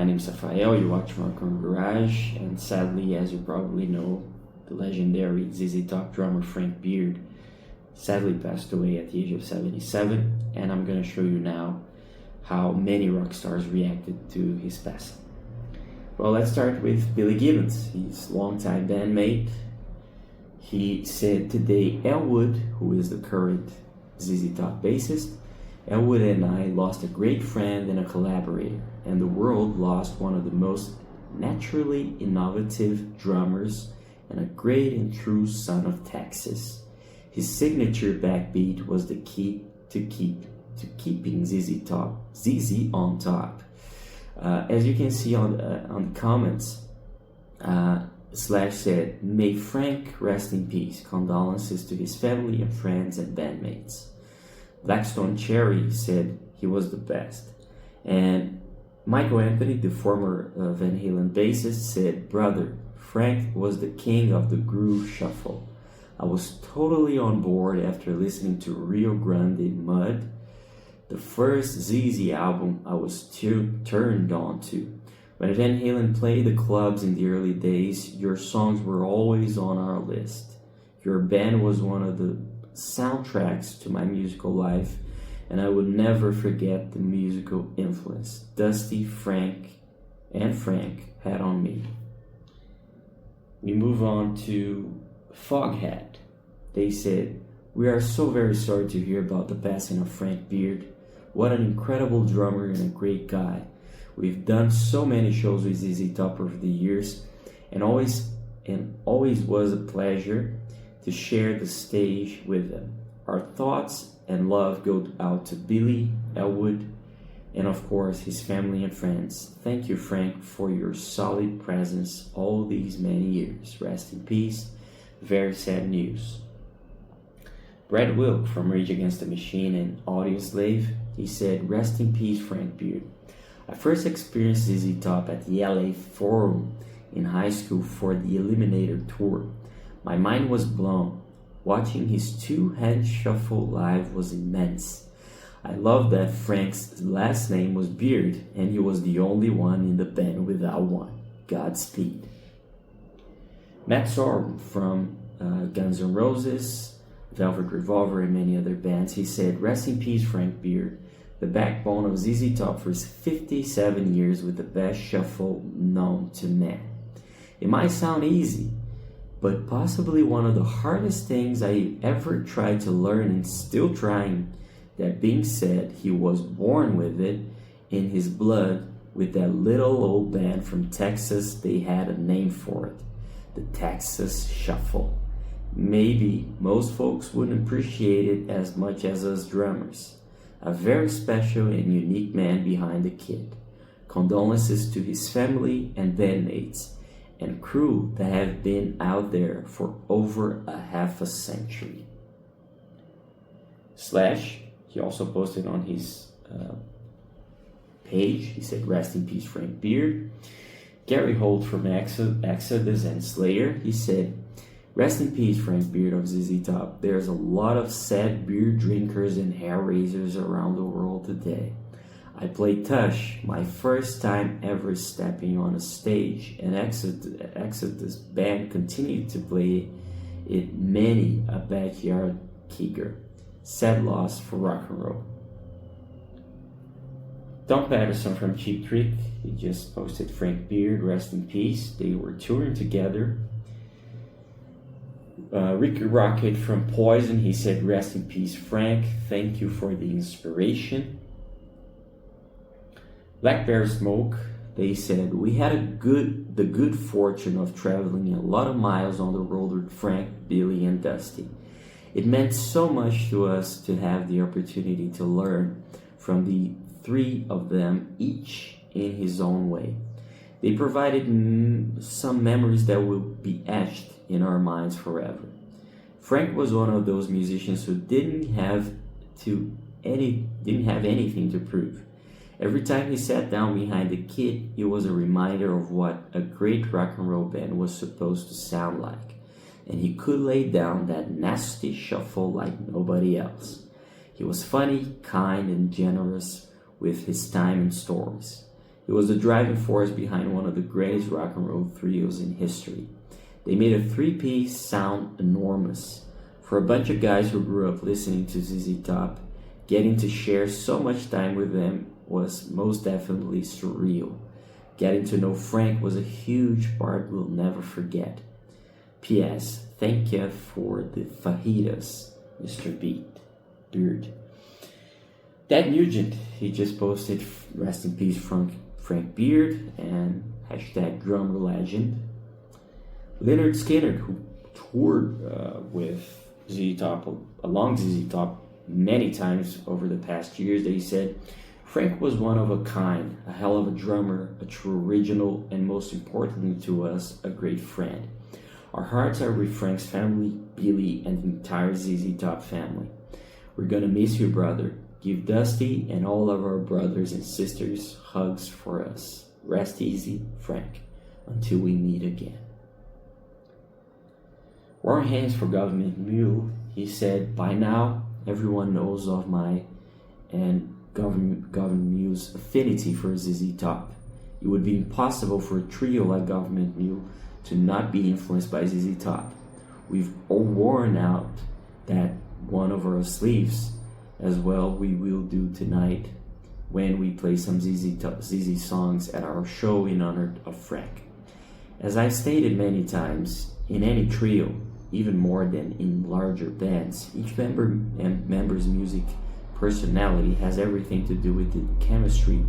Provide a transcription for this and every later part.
My name is Rafael, you watch Rock on Garage, and sadly, as you probably know, the legendary ZZ Top drummer Frank Beard sadly passed away at the age of 77, and I'm going to show you now how many rock stars reacted to his passing. Well, let's start with Billy Gibbons, his longtime bandmate. He said today, Elwood, who is the current ZZ Top bassist, Elwood and I lost a great friend and a collaborator, and the world lost one of the most naturally innovative drummers and a great and true son of Texas. His signature backbeat was the key to keeping ZZ on top. As you can see on the comments, Slash said, "May Frank rest in peace. Condolences to his family and friends and bandmates." Blackstone Cherry said he was the best. And Michael Anthony, the former Van Halen bassist, said, "Brother, Frank was the king of the groove shuffle. I was totally on board after listening to Rio Grande Mud, the first ZZ album I was turned on to. When Van Halen played the clubs in the early days, your songs were always on our list. Your band was one of the soundtracks to my musical life, and I would never forget the musical influence Dusty, Frank had on me." We move on to Foghat. They said, "We are so very sorry to hear about the passing of Frank Beard. What an incredible drummer and a great guy. We've done so many shows with ZZ Top over the years, and always was a pleasure to share the stage with them. Our thoughts and love go out to Billy, Elwood, and of course his family and friends. Thank you, Frank, for your solid presence all these many years. Rest in peace. Very sad news." Brad Wilk from Rage Against the Machine and Audioslave, he said, "Rest in peace, Frank Beard. I first experienced ZZ Top at the LA Forum in high school for the Eliminator tour. My mind was blown. Watching his two-hand shuffle live was immense. I loved that Frank's last name was Beard, and he was the only one in the band without one. Godspeed." Matt Sorum from Guns N' Roses, Velvet Revolver, and many other bands, he said, "Rest in peace, Frank Beard, the backbone of ZZ Top for 57 years with the best shuffle known to man. It might sound easy, but possibly one of the hardest things I ever tried to learn and still trying. That being said, he was born with it in his blood. With that little old band from Texas, they had a name for it, the Texas Shuffle. Maybe most folks wouldn't appreciate it as much as us drummers. A very special and unique man behind the kit. Condolences to his family and bandmates and crew that have been out there for over a half a century." Slash, he also posted on his page, he said, "Rest in peace, Frank Beard." Gary Holt from Exodus and Slayer, he said, "Rest in peace, Frank Beard of ZZ Top. There's a lot of sad beer drinkers and hair raisers around the world today. I played Tush, my first time ever stepping on a stage, and Exodus band continued to play it many a backyard kegger. Sad loss for rock and roll." Tom Peterson from Cheap Trick, he just posted, "Frank Beard, rest in peace. They were touring together." Rikki Rockett from Poison, he said, "Rest in peace, Frank. Thank you for the inspiration." Blackberry Smoke, they said, "We had the good fortune of traveling a lot of miles on the road with Frank, Billy, and Dusty. It meant so much to us to have the opportunity to learn from the three of them, each in his own way. They provided some memories that will be etched in our minds forever. Frank was one of those musicians who didn't have anything to prove. Every time he sat down behind the kit, it was a reminder of what a great rock and roll band was supposed to sound like, and he could lay down that nasty shuffle like nobody else. He was funny, kind, and generous with his time and stories. He was the driving force behind one of the greatest rock and roll trios in history. They made a three-piece sound enormous. For a bunch of guys who grew up listening to ZZ Top, getting to share so much time with them was most definitely surreal. Getting to know Frank was a huge part we'll never forget. P.S. Thank you for the fajitas, Mr. Beard. That Nugent, he just posted rest in peace Frank Beard and hashtag drummer legend. Lynyrd Skynyrd, who toured with ZZ Top, along ZZ Top many times over the past years, they said, Frank was one of a kind, a hell of a drummer, a true original, and most importantly to us, a great friend. Our hearts are with Frank's family, Billy, and the entire ZZ Top family. We're gonna miss you, brother. Give Dusty and all of our brothers and sisters hugs for us. Rest easy, Frank, until we meet again. Warren Haynes for Gov't Mule, he said, by now, everyone knows of my and Gov't Mule's affinity for ZZ Top. It would be impossible for a trio like Gov't Mule to not be influenced by ZZ Top. We've all worn out that one of our sleeves, as well we will do tonight when we play some ZZ songs at our show in honor of Frank. As I've stated many times, in any trio, even more than in larger bands, each member's music personality has everything to do with the chemistry,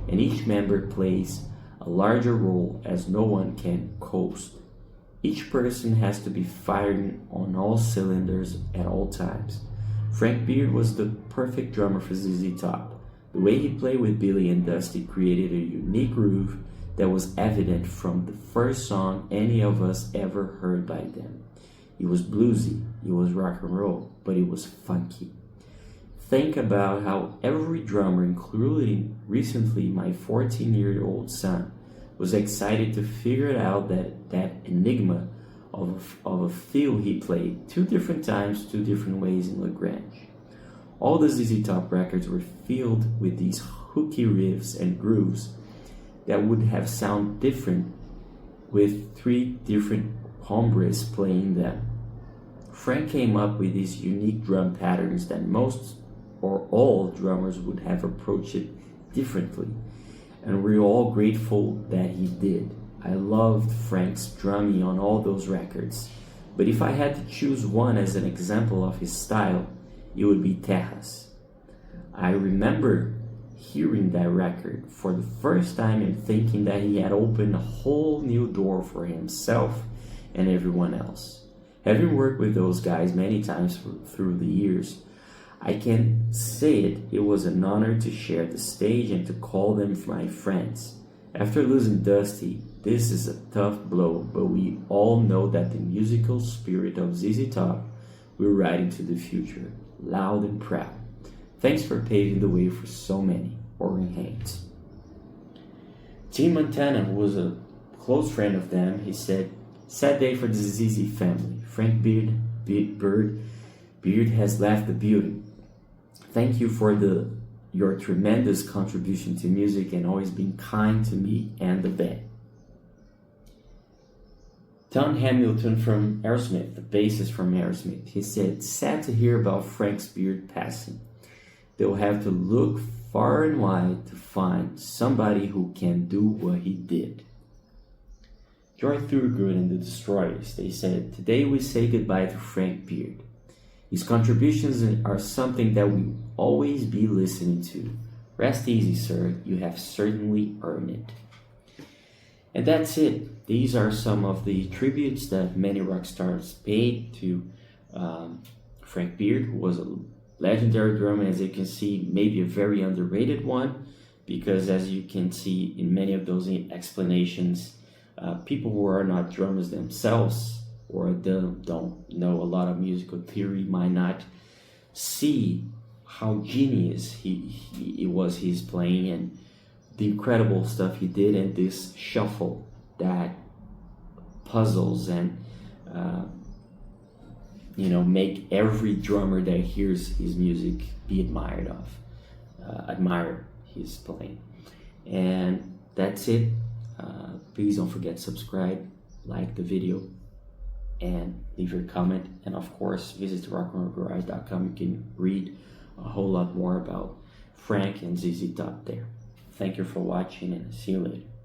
and each member plays a larger role as no one can coast. Each person has to be firing on all cylinders at all times. Frank Beard was the perfect drummer for ZZ Top. The way he played with Billy and Dusty created a unique groove that was evident from the first song any of us ever heard by them. It was bluesy, it was rock and roll, but it was funky. Think about how every drummer, including recently my 14-year-old son, was excited to figure out that enigma of a fill he played 2 different times, 2 different ways in Lagrange. All the ZZ Top records were filled with these hooky riffs and grooves that would have sounded different with 3 different hombres playing them. Frank came up with these unique drum patterns that most or all drummers would have approached it differently, and we're all grateful that he did. I loved Frank's drumming on all those records, but if I had to choose one as an example of his style, it would be Terras. I remember hearing that record for the first time and thinking that he had opened a whole new door for himself and everyone else. Having worked with those guys many times through the years, I can say it was an honor to share the stage and to call them my friends. After losing Dusty, this is a tough blow, but we all know that the musical spirit of ZZ Top will ride into the future, loud and proud. Thanks for paving the way for so many. Warren Haynes. Tim Montana, who was a close friend of them, he said, sad day for the ZZ family. Frank Beard has left the building. Thank you for your tremendous contribution to music and always being kind to me and the band. Tom Hamilton from Aerosmith, the bassist from Aerosmith, he said, sad to hear about Frank's Beard passing. They'll have to look far and wide to find somebody who can do what he did. George Thorogood and the Destroyers, they said, today we say goodbye to Frank Beard. His contributions are something that we will always be listening to. Rest easy, sir. You have certainly earned it. And that's it. These are some of the tributes that many rock stars paid to Frank Beard, who was a legendary drummer, as you can see, maybe a very underrated one, because as you can see in many of those explanations, people who are not drummers themselves or don't know a lot of musical theory might not see how genius he was his playing and the incredible stuff he did, and this shuffle that puzzles and make every drummer that hears his music be admire his playing. And that's it. Please don't forget to subscribe, like the video, and leave your comment. And of course, visit rockandrollgarage.com. You can read a whole lot more about Frank and ZZ Top there. Thank you for watching, and see you later.